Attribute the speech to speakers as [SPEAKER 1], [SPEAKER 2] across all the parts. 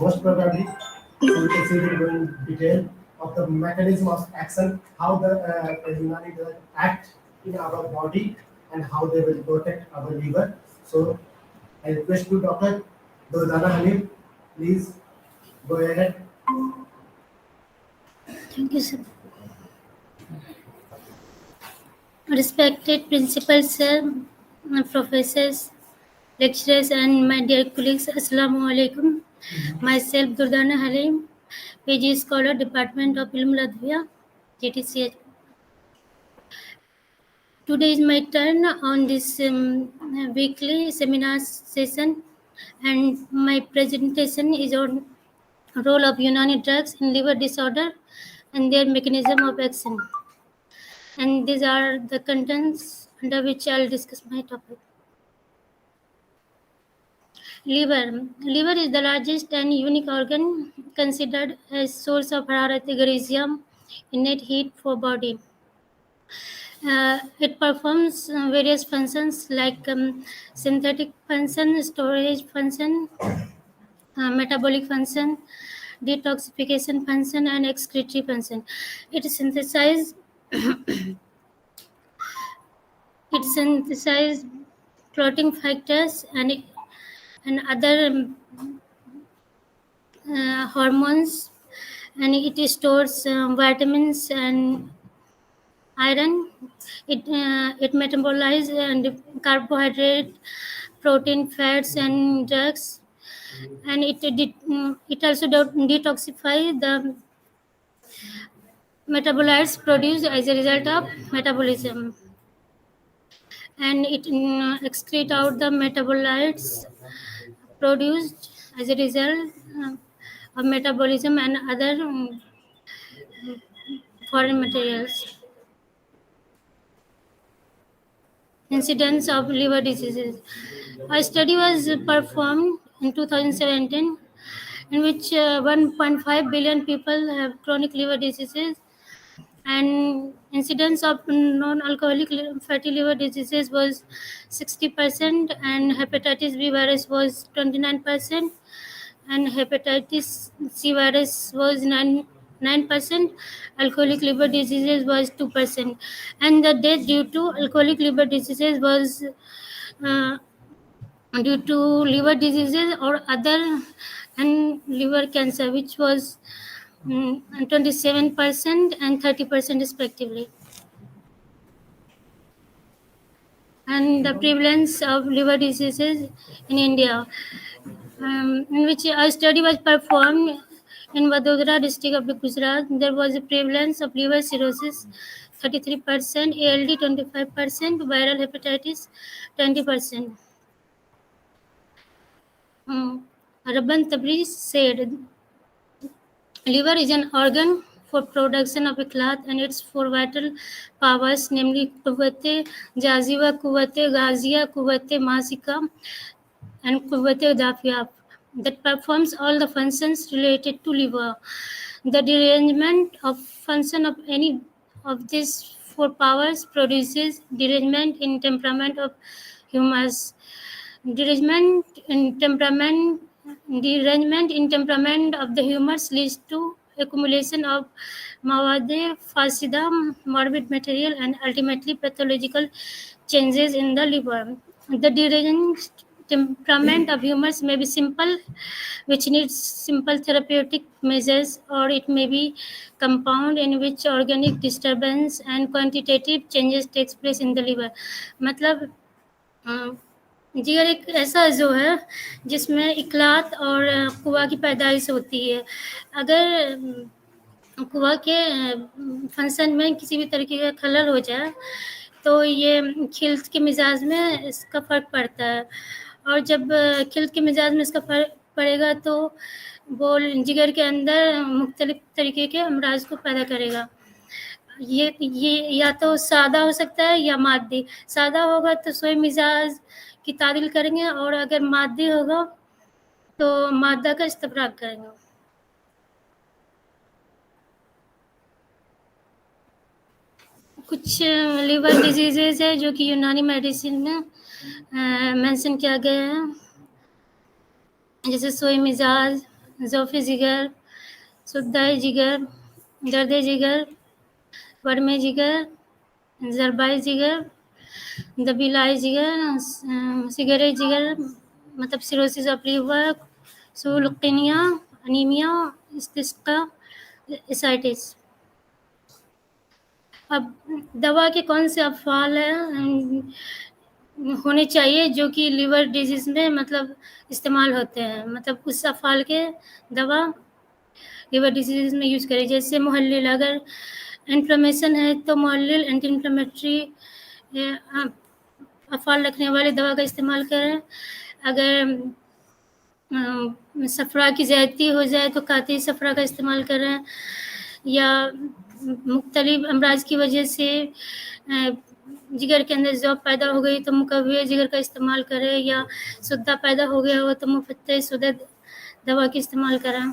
[SPEAKER 1] Most probably, we can see it in detail of the mechanism of action, how the Unani drug act in our body, and how they will protect our liver. So I request you, Dr. Dodana Halim, please go ahead.
[SPEAKER 2] Thank you, sir. Respected principals, sir, professors, lecturers, and my dear colleagues, Assalamu alaikum. Myself, Durdana Halim, PG Scholar, Department of Ilm Ladvia, GTCH. Today is my turn on this weekly seminar session, and my presentation is on role of Unani drugs in liver disorder and their mechanism of action. And these are the contents under which I'll discuss my topic. Liver. Liver is the largest and unique organ considered as source of Hararat Gharesium, innate heat for body. It performs various functions like synthetic function, storage function, metabolic function, detoxification function, and excretory function. It synthesizes protein factors and other hormones, and it stores vitamins and iron. It metabolizes and carbohydrate, protein, fats, and drugs, and it also detoxify the metabolites produced as a result of metabolism, and it excrete out the metabolites produced as a result of metabolism and other foreign materials. Incidence of liver diseases. A study was performed in 2017 in which 1.5 billion people have chronic liver diseases, and incidence of non-alcoholic fatty liver diseases was 60%, and hepatitis B virus was 29%, and hepatitis C virus was 9%, alcoholic liver diseases was 2%, and the death due to alcoholic liver diseases was uh, due to liver diseases or other and liver cancer, which was 27% and 30% respectively. And the prevalence of liver diseases in India, in which a study was performed in Vadodara district of Gujarat. There was a prevalence of liver cirrhosis 33%, ALD 25%, viral hepatitis 20%. Rabban Tabriz said, liver is an organ for production of a cloth and its four vital powers, namely Kuwate Jaziva, Kuwate Gazia, Kuwate Masika, and Kuwate Dafiya, that performs all the functions related to liver. The derangement of function of any of these four powers produces derangement in temperament of humors. Derangement in temperament Derangement in temperament of the humors leads to accumulation of mawade fasida, morbid material, and ultimately pathological changes in the liver. The deranged temperament of humors may be simple, which needs simple therapeutic measures, or it may be compound, in which organic disturbance and quantitative changes takes place in the liver. मतलब जिगर एक ऐसा जो है जिसमें इकलात और कुआ की पैदाइश होती है। अगर कुआ के फंक्शन में किसी भी तरीके का खलल हो जाए तो ये खिल्त के मिजाज में इसका फ़र्क पड़ता है, और जब खिल्त के मिजाज में इसका फ़र्क पड़ेगा तो वो जिगर के अंदर मुख्तलिफ तरीके के अमराज को पैदा करेगा। ये या तो सादा हो सकता है या मादी। सादा होगा तो सोए मिजाज की तादील करेंगे, और अगर मादी होगा तो मादा का इस्तफराग करेंगे। कुछ लिवर डिजीजेज है जो कि यूनानी मेडिसिन में मेंशन किया गया है, जैसे सोए मिजाज, ज़ौफ़ जिगर, सुद्दाए जिगर, दर्द जिगर, वर्म जिगर, ज़रबाए जिगर, दबिलाए जिगर, सिगरे जिगर मतलब सिरोसिस ऑफ लीवर, सुलुकीनिया, अनीमिया, इस्तिस्का, एसाइटिस। अब दवा के कौन से अफ़ाल होने चाहिए जो कि लीवर डिजीज़ में मतलब इस्तेमाल होते हैं, मतलब उस अफ़ाल के दवा लीवर डिजीज़ में यूज़ करें। जैसे मुहल्लिल, अगर इन्फ्लेमेशन है तो मुहल्लिल एंटी इन्फ्लेमेटरी अफ़ाल रखने वाली दवा का इस्तेमाल करें। अगर सफ़रा की ज़्यादती हो जाए तो कातिल सफ़रा का इस्तेमाल करें, या मुख्तलिफ़ अमराज़ की वजह से जिगर के अंदर ज़ौफ़ पैदा हो गई तो मुक़व्वी जिगर का इस्तेमाल करें, या सुद्दा पैदा हो गया हो तो मुफ़त्तिह सुद्दा दवा का इस्तेमाल करें।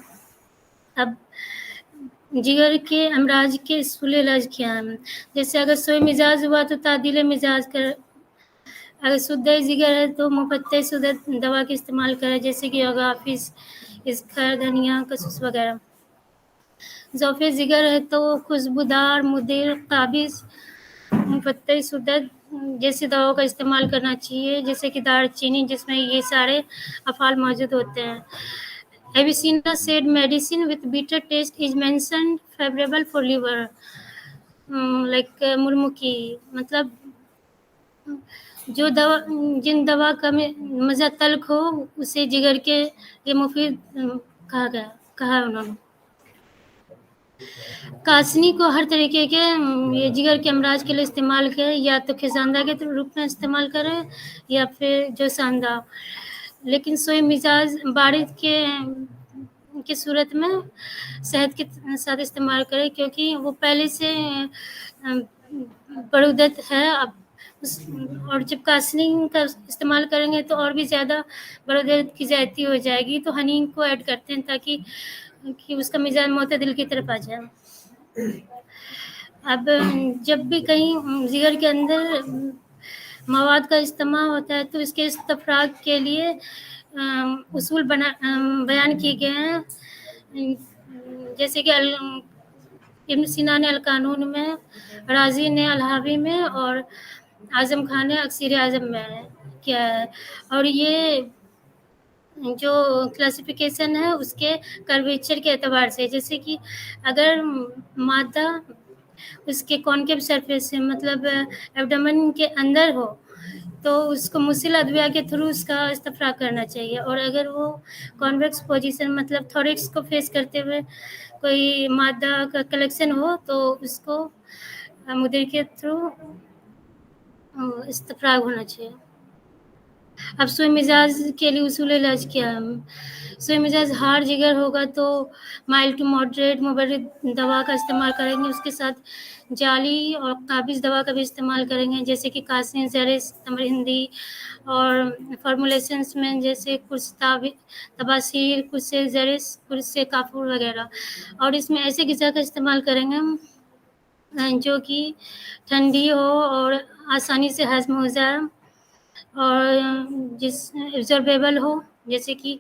[SPEAKER 2] अब जिगर के अमराज़ के उसूल इलाज क्या हैं? जैसे अगर सोए मिजाज हुआ तो तादील मिजाज कर, अगर सुद्दा जिगर है तो मुफ़त्तिह सुद्दा दवा का इस्तेमाल करें, जैसे कि होगा हाफ़िज़, इस्खर, धनिया, कसूस वगैरह। ज़ौफ़ जिगर है तो खुशबूदार, मुदिर, काबिज़, मुफ़त्तिह सुद्दा जैसी दवाओं का इस्तेमाल करना चाहिए, जैसे कि दालचीनी, जिसमें ये सारे अफ़ाल मौजूद होते हैं। Avicenna said medicine with bitter taste is mentioned favorable for liver. मुर्मुकी मतलब जो दवा, जिन दवा का मज़ा तल्ख हो उसे जिगर के लिए मुफीद कहा है उन्होंने। कासनी को हर तरीके के ये जिगर के अमराज के लिए इस्तेमाल करें, या तो खिजानदा के रूप में इस्तेमाल करें या फिर जो सांदा, लेकिन सोए मिजाज बारिद की सूरत में शहद के साथ इस्तेमाल करें, क्योंकि वो पहले से बरूदत है। अब और जब कासनी का इस्तेमाल करेंगे तो और भी ज़्यादा बरूदत की ज़्यादती हो जाएगी, तो हनी को ऐड करते हैं ताकि उसका मिजाज मोतदिल की तरफ आ जाए। अब जब भी कहीं जिगर के अंदर मवाद का इस्तेमाल होता है तो इसके इस्तफराग के लिए उसूल बयान किए गए हैं, जैसे कि इब्न सीना ने अल-कानून में, राज़ी ने अल-हावी में और आज़म खान ने अक्सीर आज़म में किया है। और ये जो क्लासिफिकेशन है उसके कर्वेचर के एतबार से, जैसे कि अगर मादा उसके कॉनकेव सरफेस से मतलब एब्डोमेन के अंदर हो तो उसको मुसिल अदविया के थ्रू उसका इस्तफराग करना चाहिए, और अगर वो कॉन्वेक्स पोजीशन मतलब थोरिक्स को फेस करते हुए कोई मादा का कलेक्शन हो तो उसको मुदिर के थ्रू इस्तफराग होना चाहिए। अब सोए मिजाज के लिए उसूल इलाज क्या है? सोए मिजाज हार्ड जिगर होगा तो माइल्ड टू मॉडरेट मुबर्रिद दवा का इस्तेमाल करेंगे, उसके साथ जाली और काबिज़ दवा का भी इस्तेमाल करेंगे, जैसे कि कासिन, ज़रिस, तमरिंदी, और फार्मूलेशंस में जैसे कुछ तबासीर, कुछ से ज़रिस, कुछ से काफूर वगैरह। और इसमें ऐसे ग़िज़ा का इस्तेमाल करेंगे जो कि ठंडी हो और आसानी से हज़म हो जाए और जिस एब्ज़ॉर्बेबल हो, जैसे कि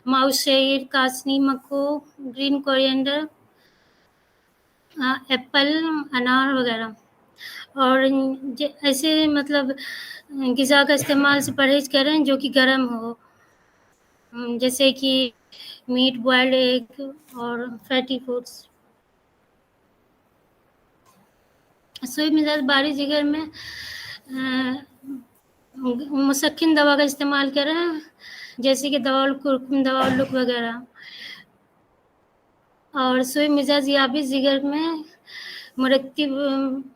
[SPEAKER 2] माउस शेर, कासनी, मक्को, ग्रीन कोरिएंडर, एप्पल, अनार वगैरह। और ऐसे मतलब ग़िज़ा का इस्तेमाल से परहेज़ करें जो कि गर्म हो, जैसे कि मीट, बॉइल्ड एग और फैटी फूड्स। सोए मिजाज बारी जिगर में मुसक्किन दवा का इस्तेमाल करें, जैसे कि दवाउल कुरकुम, दवाउल लुक वगैरह। और सोए मिजाज याबिस जिगर में मुरत्तिब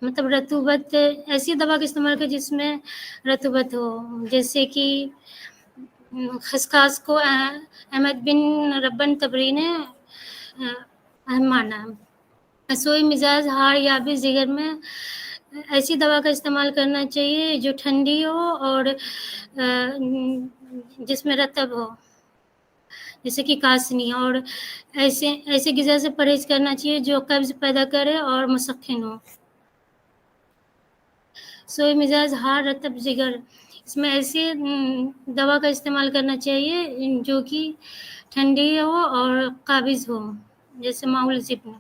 [SPEAKER 2] मतलब रतूबत, ऐसी दवा का इस्तेमाल करें जिसमें रतूबत हो, जैसे कि खसखस को अहमद बिन रब्बन तबरी ने अहम माना। सोए मिजाज हार याबिस जिगर में ऐसी दवा का इस्तेमाल करना चाहिए जो ठंडी हो और जिसमें रतब हो, जैसे कि कासनी। और ऐसे ग़िज़ा से परहेज़ करना चाहिए जो कब्ज़ पैदा करे और मुसक्किन हो। सोए मिजाज हार रतब जिगर इसमें ऐसी दवा का इस्तेमाल करना चाहिए जो कि ठंडी हो और काबिज़ हो, जैसे माउल जिब्न।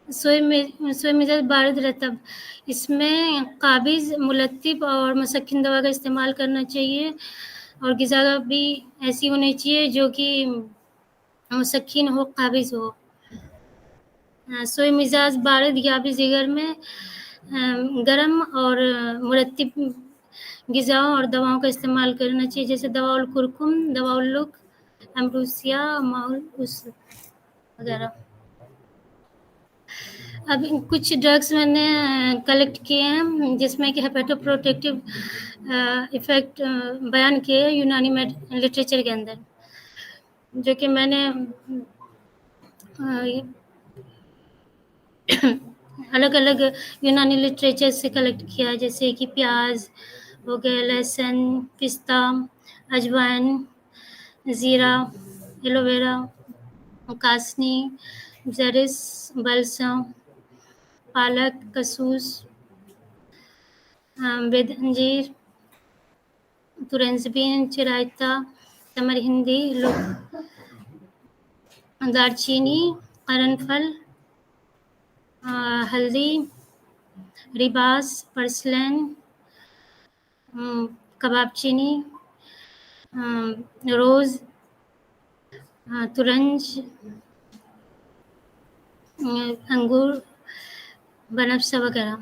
[SPEAKER 2] सोए मिजाज बारिद रतब, इसमें काबिज़, मुलत्तिब और मुसक्किन दवा का इस्तेमाल करना चाहिए और ग़िज़ा भी ऐसी होनी चाहिए जो कि मुसक्किन हो, काबिज़ हो। सोए मिजाज बारिद याबिस जिगर में गरम और मुरत्तिब ग़िज़ाओं और दवाओं का इस्तेमाल करना चाहिए, जैसे दवाउल कुरकुम, दवाउल लुक, अम्ब्रोसिया, माउल उस वगैरह। अब कुछ ड्रग्स मैंने कलेक्ट किए हैं जिसमें कि हेपेटोप्रोटेक्टिव इफ़ेक्ट बयान किए हैं यूनानी लिटरेचर के अंदर, जो कि मैंने अलग-अलग यूनानी लिटरेचर से कलेक्ट किया है, जैसे कि प्याज हो गया, लहसुन, पिस्ता, अजवाइन, ज़ीरा, एलोवेरा, कासनी, ज़रिस, बलसम, पालक, कसूस, बेदंजीर, तुरंजबीन, चिरायता, तमर हिंदी, दालचीनी, करनफल, हल्दी, रिबास, परसलन, कबाब चीनी, रोज़, तुरंज, अंगूर, बनफशा वगैरह।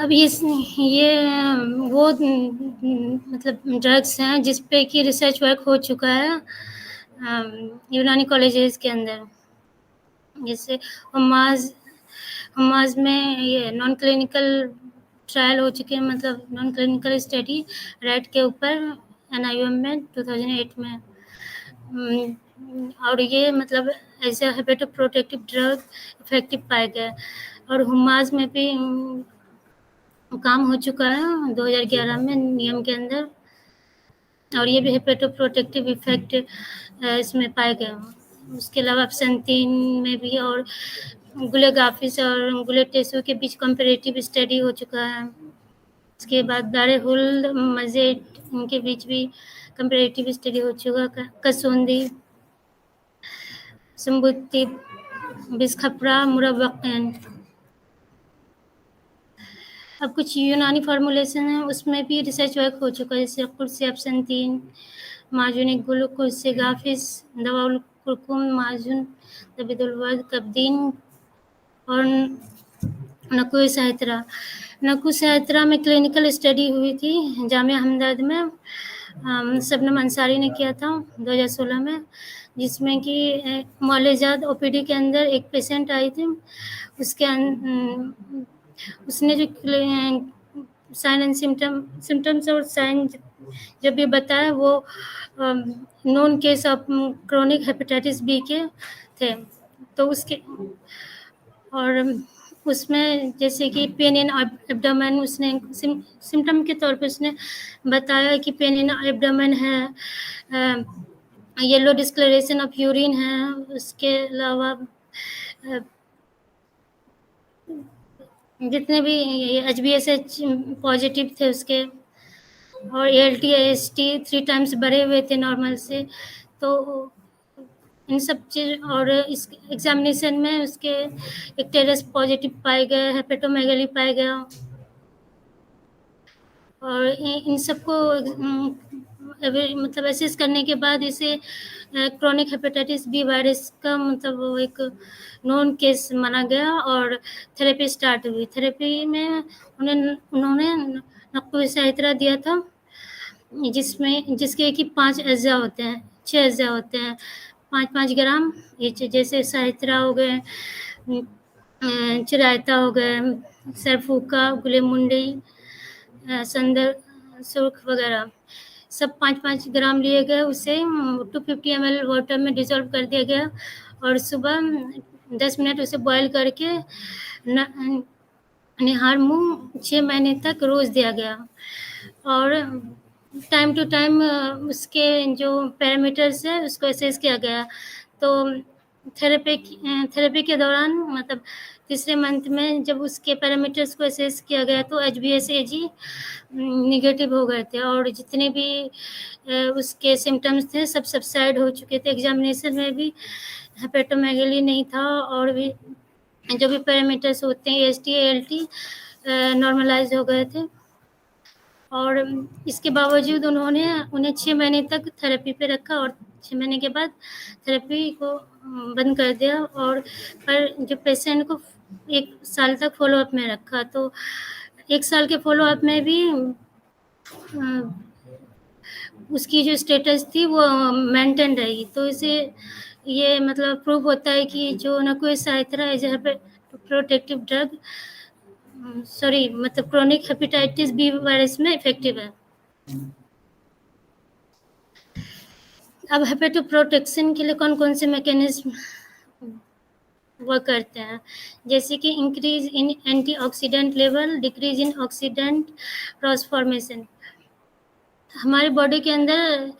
[SPEAKER 2] अब ये वो मतलब ड्रग्स हैं जिस पे कि रिसर्च वर्क हो चुका है यूनानी कॉलेजेस के अंदर, जैसे हमाज में ये नॉन क्लिनिकल ट्रायल हो चुके हैं, मतलब नॉन क्लिनिकल स्टडी रैट के ऊपर NIOM में 2008 में। और ये मतलब ऐसे हेपेटोप्रोटेक्टिव ड्रग इफेक्टिव पाए गए, और हुमाज में भी काम हो चुका है 2011 में नियम के अंदर, और ये भी हेपेटोप्रोटेक्टिव इफेक्ट इसमें पाए गए। उसके अलावा एब्सेंथिन में भी और गुलेगाफिस और गुलेटेसो के बीच कंपैरेटिव स्टडी हो चुका है। उसके बाद दारेहुल मजेड, इनके बीच भी कंपैरेटिव स्टडी हो चुका। कसौंदी, सम्बुत्ती, बिस्खपरा, मुरब्बक़ैन। अब कुछ यूनानी फार्मूलेशन है, उसमें भी रिसर्च वर्क हो चुका है, जैसे कुर्सी एब्सेंथिन, माजुन ग्लूकोसेगाफिस, दवाउल कुरकुम, माजुन दबिदुलवद, कब्दीन और नकुए सहित्रा। नकू सहित्रा में क्लिनिकल स्टडी हुई थी जामिया हमदर्द में, शबनम अंसारी ने किया था 2016 में, जिसमें कि मौलजाद OPD के अंदर एक पेशेंट आई थी, उसके उसने जो साइन एंड सिम्टम्स और साइन जब भी बताया वो non case of chronic hepatitis B के थे। तो उसके और उसमें जैसे कि पेन इन एब्डोमेन, उसने सिम्टम के तौर पे उसने बताया कि पेन इन एब्डोमेन है, येलो डिस्कलरेशन ऑफ यूरिन है, उसके अलावा जितने भी HbSH पॉजिटिव थे उसके, और ALT AST 3 टाइम्स बढ़े हुए थे नॉर्मल से। तो इन सब चीज़, और इस एग्जामिनेशन में उसके एक टेरस पॉजिटिव पाए गए, हेपेटोमेगाली पाया गया, और इन सबको मतलब एसेस करने के बाद इसे क्रोनिक हेपेटाइटिस B वायरस का मतलब वो एक नॉन केस माना गया, और थेरेपी स्टार्ट हुई। थेरेपी में उन्होंने नक्कुए सहित्रा दिया था, जिसके कि 5 अज्जा होते हैं, 6 अज्जा होते हैं, 5-5 ग्राम ईच, जैसे सहित्रा हो गए, चिरायता हो गए, सरफूका, गुलेमुंडी, संदर, सुर्ख वगैरह, सब 5-5 ग्राम लिए गए। उसे 250 ml वाटर में डिसॉल्व कर दिया गया, और सुबह 10 मिनट उसे बॉयल करके निहार मुँह 6 महीने तक रोज़ दिया गया, और टाइम टू टाइम उसके जो पैरामीटर्स है उसको एसेस किया गया। तो थेरेपी के दौरान मतलब तीसरे मंथ में जब उसके पैरामीटर्स को असेस किया गया तो HbA1c निगेटिव हो गए थे और जितने भी उसके सिम्टम्स थे सब सबसाइड हो चुके थे। एग्जामिनेशन में भी हेपेटोमेगली नहीं था और भी जो भी पैरामीटर्स होते हैं AST ALT नॉर्मलाइज हो गए थे। और इसके बावजूद उन्होंने उन्हें 6 महीने तक थेरेपी पे रखा और 6 महीने के बाद थेरेपी को बंद कर दिया। और पर जो पेशेंट को 1 साल तक फॉलोअप में रखा, तो 1 साल के फॉलोअप में भी उसकी जो स्टेटस थी वो मेंटेन रही। तो इसे ये मतलब प्रूव होता है कि जो नकुएसाइथरा इज ए प्रोटेक्टिव ड्रग मतलब क्रोनिक हेपेटाइटिस बी वायरस में इफेक्टिव है। अब हेपेटो प्रोटेक्शन के लिए कौन कौन से मैकेनिज्म वर्क करते हैं, जैसे कि increase in antioxidant level, decrease in oxidant transformation. हमारे बॉडी के अंदर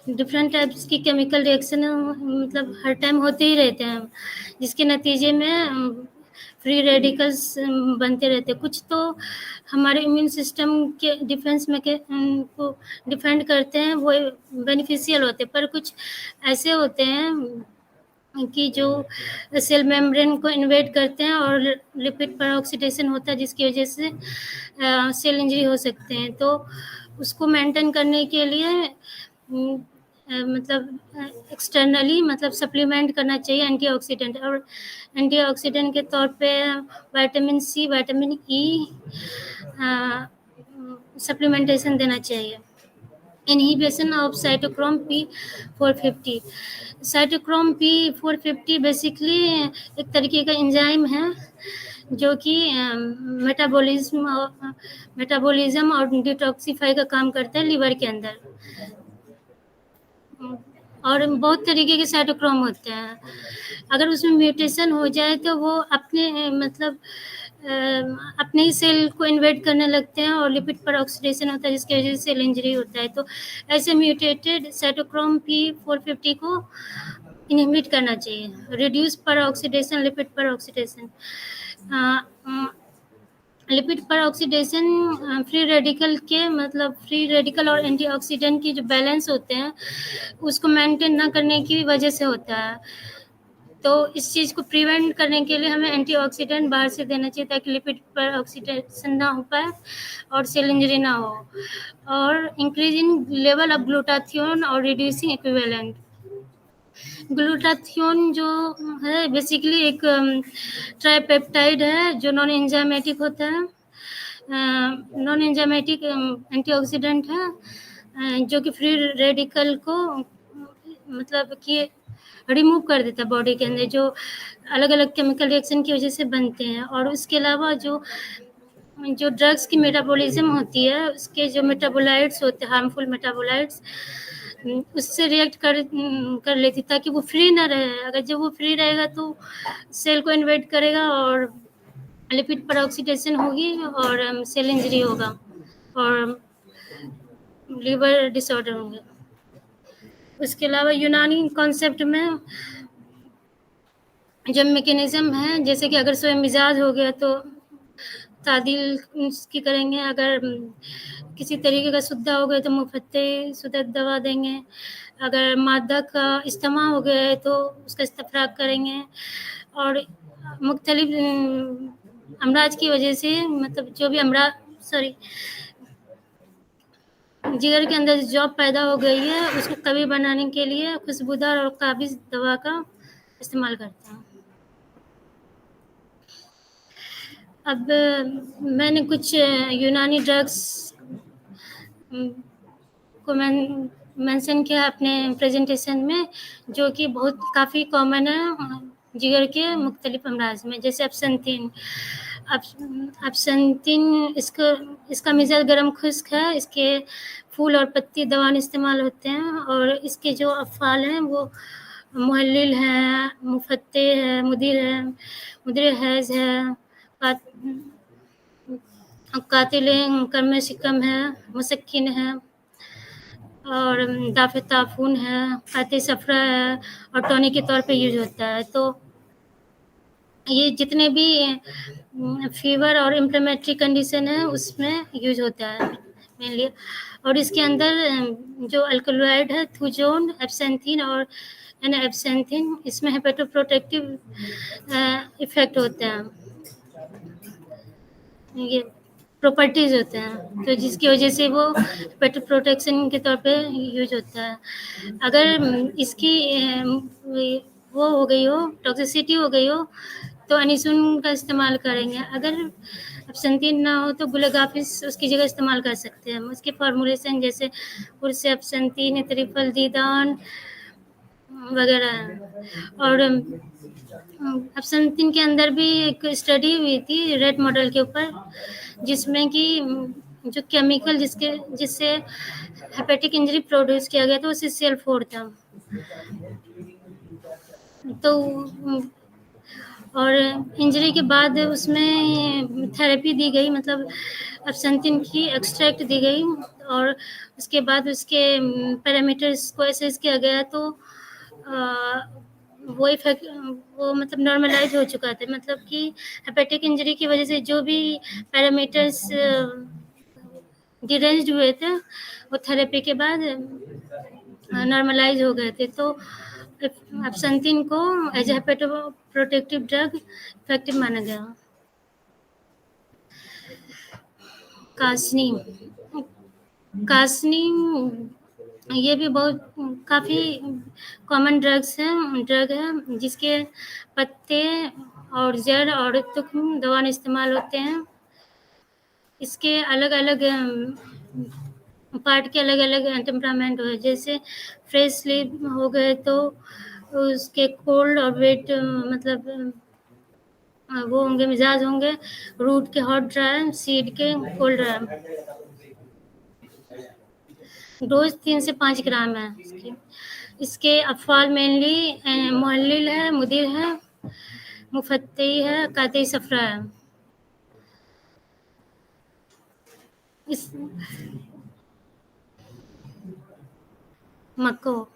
[SPEAKER 2] डिफरेंट टाइप्स की केमिकल रिएक्शन मतलब हर टाइम होते ही रहते हैं, जिसके नतीजे में फ्री रेडिकल्स बनते रहते हैं। कुछ तो हमारे इम्यून सिस्टम के डिफेंस में को डिफेंड करते हैं, वो बेनिफिशियल होते हैं, पर कुछ ऐसे होते हैं कि जो सेल मेम्ब्रेन को इन्वेड करते हैं और लिपिड पर ऑक्सीडेशन होता है, जिसकी वजह से सेल इंजरी हो सकते हैं। तो उसको मेंटेन करने के लिए मतलब एक्सटर्नली मतलब सप्लीमेंट करना चाहिए एंटीऑक्सीडेंट, और एंटीऑक्सीडेंट के तौर पे vitamin C, vitamin E supplementation देना चाहिए। Inhibition of cytochrome P450। Cytochrome P450 basically एक तरीके का एंजाइम है जो कि मेटाबॉलिज्म और डिटॉक्सिफाई का काम करता है लिवर के अंदर। और बहुत तरीके के साइटोक्रोम होते हैं, अगर उसमें म्यूटेशन हो जाए तो वो अपने मतलब अपने ही सेल को इन्वेड करने लगते हैं और लिपिड पर ऑक्सीडेशन होता है, जिसकी वजह से सेल इंजरी होता है। तो ऐसे म्यूटेटेड साइटोक्रोम P450 को इनहिबिट करना चाहिए। रिड्यूस पर ऑक्सीडेशन, लिपिड पर ऑक्सीडेशन। लिपिड पर ऑक्सीडेशन फ्री रेडिकल के मतलब फ्री रेडिकल और एंटीऑक्सीडेंट की जो बैलेंस होते हैं उसको मेंटेन ना करने की वजह से होता है। तो इस चीज़ को प्रिवेंट करने के लिए हमें एंटीऑक्सीडेंट बाहर से देना चाहिए ताकि लिपिड पर ऑक्सीडेशन ना हो पाए और सेल इंजरी ना हो। और increase in level of glutathione और रिड्यूसिंग इक्विवेलेंट। ग्लूटाथियोन जो है बेसिकली एक ट्राइपेप्टाइड है जो नॉन एंजाइमेटिक होता है, नॉन एंजाइमेटिक एंटीऑक्सीडेंट है जो कि फ्री रेडिकल को मतलब कि रिमूव कर देता है बॉडी के अंदर, जो अलग अलग केमिकल रिएक्शन की वजह से बनते हैं। और उसके अलावा जो ड्रग्स की मेटाबॉलिज्म होती है, उसके जो मेटाबोलाइट्स होते हैं, हार्मफुल मेटाबोलाइट्स, उससे रिएक्ट कर लेती ताकि वो फ्री ना रहे। अगर जब वो फ्री रहेगा तो सेल को इन्वेड करेगा और लिपिड पर ऑक्सीडेशन होगी और सेल इंजरी होगा और लिवर डिसऑर्डर होंगे। उसके अलावा यूनानी कॉन्सेप्ट में जो मैकेनिज्म है, जैसे कि अगर स्वयं मिजाज हो गया तो तादील उसकी करेंगे, अगर किसी तरीके का सुद्धा हो गया तो मुफत्ते सुदत दवा देंगे, अगर मादा का इस्तेमाल हो गया है तो उसका इस्तफराक करेंगे। और मुख्तलिफ अमराज की वजह से मतलब जो भी जिगर के अंदर जॉब पैदा हो गई है उसको कभी बनाने के लिए खुशबूदार और काबिज दवा का इस्तेमाल करते हैं। अब मैंने कुछ यूनानी ड्रग्स को मेंशन किया अपने प्रेजेंटेशन में, जो कि बहुत काफ़ी कॉमन है जिगर के मुख्तलिफ अमराज में, जैसे एब्सेंथिन। इसका मिजाज गर्म खुश्क है, इसके फूल और पत्ती दवान इस्तेमाल होते हैं और इसके जो अफ़ाल हैं वो मुहल्लिल है, मुफत्ते है, मुदिर हैज़ है, कातिल कर्म शिकम है, मुसक्किन है। और दाफेताफून है, काते सफरा है और टॉनिक के तौर पे यूज होता है। तो ये जितने भी फीवर और इन्फ्लेमेटरी कंडीशन है उसमें यूज होता है मेनली। और इसके अंदर जो अल्कलॉइड है थूजोन, एब्सेंथिन और एब्सेंथिन, इसमें हेपेटोप्रोटेक्टिव इफेक्ट होते हैं, ये प्रॉपर्टीज होते हैं, तो जिसकी वजह से वो पेट प्रोटेक्शन के तौर पे यूज होता है। अगर इसकी वो हो गई हो, टॉक्सिसिटी हो गई हो, तो अनिसुन का इस्तेमाल करेंगे। अगर एब्सेंथिन ना हो तो गुलेगाफिस उसकी जगह इस्तेमाल कर सकते हैं। उसके फॉर्मुलेशन जैसे उर्से एब्सेंथिन, त्रिफल दीदान वगैरह हैं। और एब्सेंथिन के अंदर भी एक स्टडी हुई थी रेट मॉडल के ऊपर, जिसमें कि जो केमिकल जिससे हेपेटिक इंजरी प्रोड्यूस किया गया था वो CCl4 था। तो और इंजरी के बाद उसमें थेरेपी दी गई, मतलब एब्सेंथिन की एक्सट्रैक्ट दी गई और उसके बाद उसके पैरामीटर्स को एसेस किया गया। तो वो इफेक्ट वो मतलब नॉर्मलाइज हो चुका था, मतलब कि हेपेटिक इंजरी की वजह से जो भी पैरामीटर्स डिरेंज्ड हुए थे वो थेरेपी के बाद नॉर्मलाइज हो गए थे। तो एब्सेंथिन को as a hepatoprotective drug effective माना गया। कासनी कासनी ये भी बहुत काफ़ी कॉमन ड्रग है जिसके पत्ते और जड़ और तुख्म दवा में इस्तेमाल होते हैं। इसके अलग अलग पार्ट के अलग अलग टेम्परामेंट हो, जैसे फ्रेश लीफ हो गए तो उसके कोल्ड और वेट मतलब वो होंगे, मिजाज होंगे। रूट के हॉट ड्राई, सीड के कोल्ड ड्राई। डोज 3 से 5 ग्राम है इसके अफवाल मेनली मुहल्लिल है, मुदिर है, मुफत्ती है, काते सफरा है। इस मक्को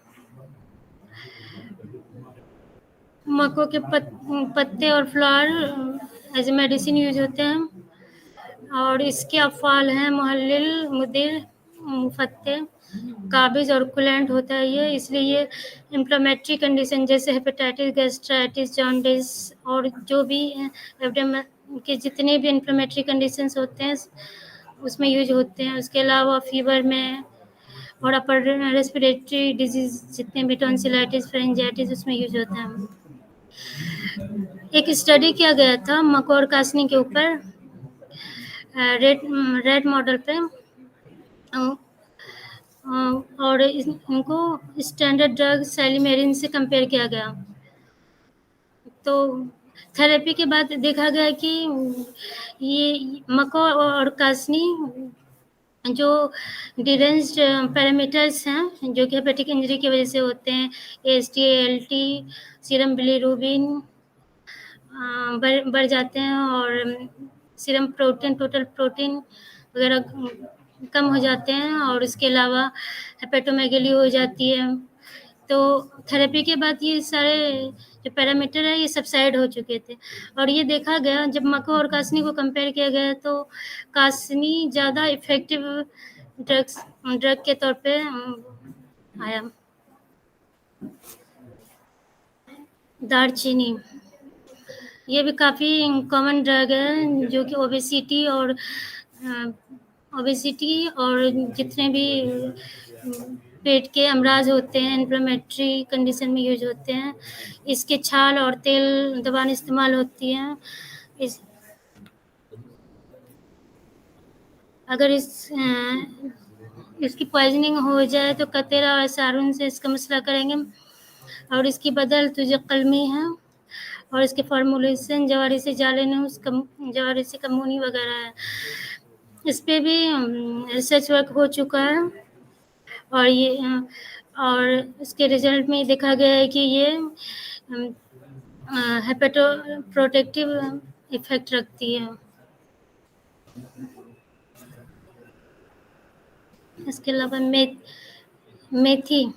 [SPEAKER 2] के पत्ते और flower as a medicine use होते हैं। और इसके अफवाल हैं मुहल्लिल, मुदिर, मुफत्ते, काबिज और कुलेंट होता है ये। इसलिए ये इन्फ्लेमेटरी कंडीशन जैसे हेपेटाइटिस, गैस्ट्राइटिस, जॉन्डिस और जो भी एब्डोमेन के जितने भी इन्फ्लेमेटरी कंडीशंस होते हैं उसमें यूज होते हैं। उसके अलावा फीवर में और अपर रेस्पिरेटरी डिजीज जितने भी टॉन्सिलाइटिस, फेरिंजाइटिस उसमें यूज होता है। एक स्टडी किया गया था मक्को और कासनी के ऊपर रेड मॉडल पे, और इनको स्टैंडर्ड ड्रग सैलिमेरिन से कंपेयर किया गया। तो थेरेपी के बाद देखा गया कि ये मक्को और कासनी जो डिरेंज्ड पैरामीटर्स हैं जो कि हेपेटिक इंजरी की वजह से होते हैं, AST, ALT, सीरम बिलीरुबिन बढ़ जाते हैं और सीरम प्रोटीन, टोटल प्रोटीन वगैरह कम हो जाते हैं और इसके अलावा हेपेटोमेगेली हो जाती है। तो थेरेपी के बाद ये सारे जो पैरामीटर है ये सबसाइड हो चुके थे। और ये देखा गया जब मक्को और कासनी को कंपेयर किया गया तो कासनी ज़्यादा इफेक्टिव ड्रग के तौर पे आया। दालचीनी ये भी काफ़ी कॉमन ड्रग है जो कि ओबेसिटी और जितने भी पेट के अमराज होते हैं इन्फ्लेमेटरी कंडीशन में यूज होते हैं। इसके छाल और तेल दवा में इस्तेमाल होती हैं। अगर इसकी पॉइजनिंग हो जाए तो कतेरा और सारून से इसका मसला करेंगे। और इसकी बदल तुझे कलमी है और इसके फार्मूलेशन जवारी से जालेनूस, जवारी से कमूनी वगैरह है। इस पे भी रिसर्च वर्क हो चुका है और और इसके रिजल्ट में देखा गया है कि ये हेपेटोप्रोटेक्टिव इफेक्ट रखती है। इसके अलावा मेथी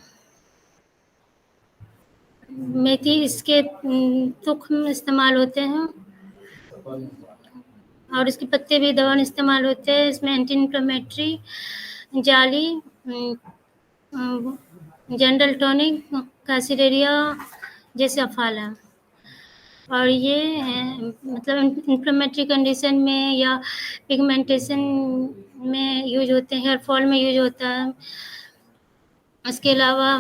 [SPEAKER 2] इसके तुख्म इस्तेमाल होते हैं और इसके पत्ते भी दवा में इस्तेमाल होते हैं। इसमें एंटी इन्फ्लेमेटरी, जाली, जनरल टॉनिक, कासिरेरिया जैसे अफ़ाल हैं। और ये मतलब इन्फ्लेमेटरी कंडीशन में या पिगमेंटेशन में यूज होते हैं, हेयर फॉल में यूज होता है। इसके अलावा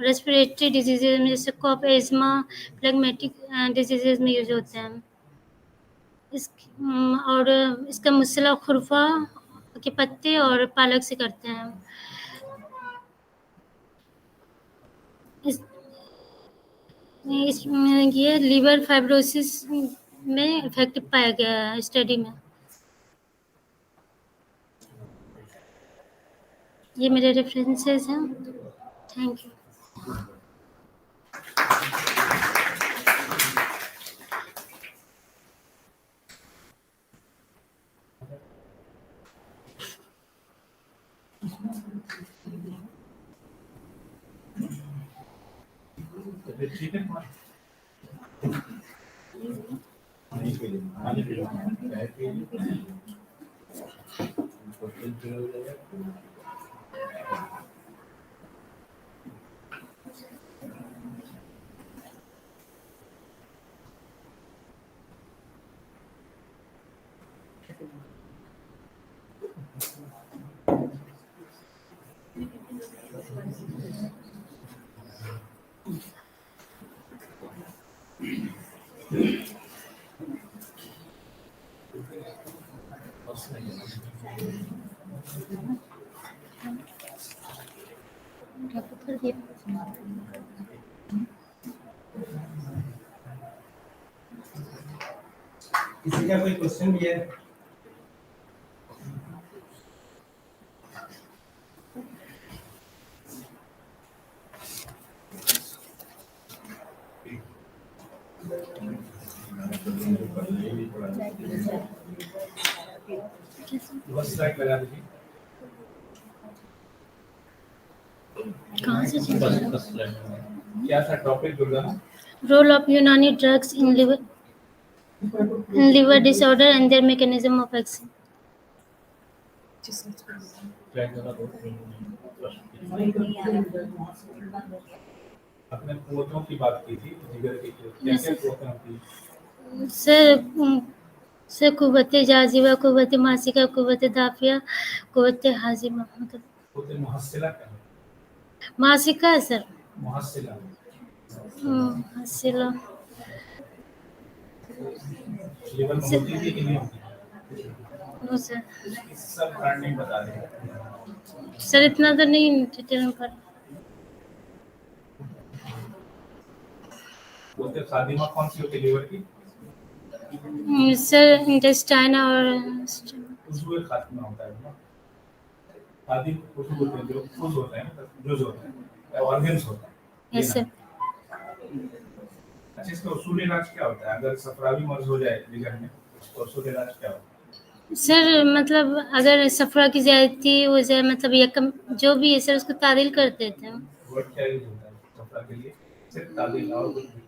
[SPEAKER 2] रेस्पिरेटरी डिजीज़ेज़ में जैसे कफ, एज़मा, फ्लेगमेटिक डिजीज़ेज़ में यूज होते हैं। और इसका मसला खुरफा के पत्ते और पालक से करते हैं। ये लीवर फाइब्रोसिस में इफेक्टिव पाया गया है स्टडी में। ये मेरे रेफरेंसेस हैं। Thank you.
[SPEAKER 1] किसी का कोई क्वेश्चन भी है?
[SPEAKER 3] बस लाइट लगा दीजिए।
[SPEAKER 2] कहाँ से
[SPEAKER 3] क्या था टॉपिक दुर्गा?
[SPEAKER 2] रोल ऑफ यूनानी drugs in liver disorder and their mechanism of action.
[SPEAKER 3] अपने पोतों की बात की थी, जिगर की क्या पोतों की?
[SPEAKER 2] सर कुव्वत जाजिबा, कुव्वत मासिका, कुव्वत दाफिया, कुव्वत हाजिमा। मतलब
[SPEAKER 3] पोते मुहस्सिला क्या है?
[SPEAKER 2] मासिका है सर।
[SPEAKER 3] मुहस्सिला
[SPEAKER 2] मुहस्सिला
[SPEAKER 3] लेवल में होती थी कि नहीं होती?
[SPEAKER 2] No sir.
[SPEAKER 3] सब ब्रांडिंग बता दें।
[SPEAKER 2] सर इतना तो नहीं डिटेल में पढ़ा।
[SPEAKER 3] पोते खादिमा कौन सी होती है लीवर की?
[SPEAKER 2] सर इंटेस्टाइन और
[SPEAKER 3] उसमें खात्मा होता है ना। खादिम उसको बोलते हैं जो फूल होता है ना, जो होता है ऑर्गन्स होता है।
[SPEAKER 2] Yes sir.
[SPEAKER 3] अच्छा, इसका उसूल इलाज क्या होता है अगर सफरावी मर्ज हो जाए जिगर में? तो उसूल इलाज क्या होता है?
[SPEAKER 2] सर मतलब अगर सफरा की ज्यादती हो जाए, मतलब यकम जो भी है सर, उसको तादील कर देते हैं।
[SPEAKER 3] वर्ड क्या यूज होता है सफरा के लिए? सिर्फ तादील और कुछ भी?